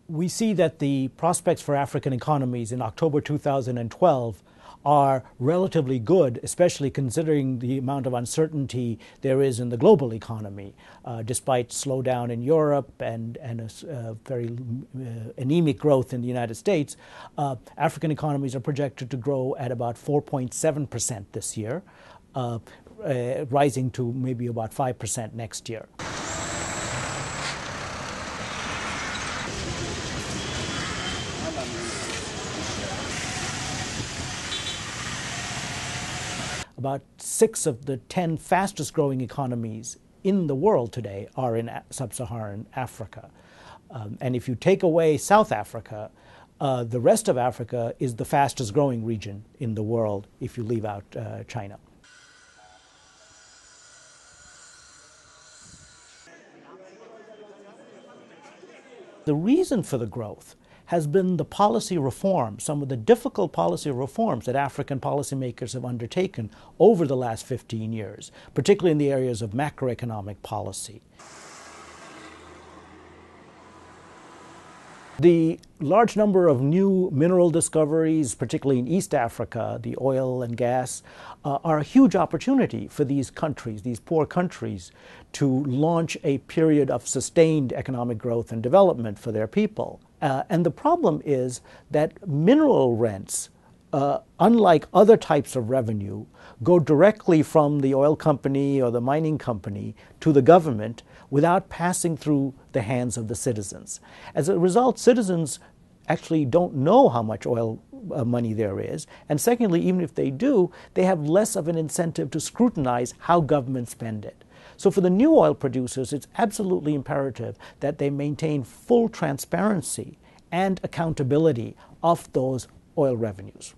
We see that the prospects for African economies in October 2012 are relatively good, especially considering the amount of uncertainty there is in the global economy. Despite slowdown in Europe and a very anemic growth in the United States, African economies are projected to grow at about 4.7% this year, rising to maybe about 5% next year. About 6 of the 10 fastest growing economies in the world today are in sub-Saharan Africa. And if you take away South Africa, the rest of Africa is the fastest growing region in the world if you leave out China. The reason for the growth has been the policy reform, some of the difficult policy reforms that African policymakers have undertaken over the last 15 years, particularly in the areas of macroeconomic policy. The large number of new mineral discoveries, particularly in East Africa, the oil and gas, are a huge opportunity for these countries, these poor countries, to launch a period of sustained economic growth and development for their people. And the problem is that mineral rents, unlike other types of revenue, go directly from the oil company or the mining company to the government without passing through the hands of the citizens. As a result, citizens actually don't know how much oil money there is. And secondly, even if they do, they have less of an incentive to scrutinize how governments spend it. So for the new oil producers, it's absolutely imperative that they maintain full transparency and accountability of those oil revenues.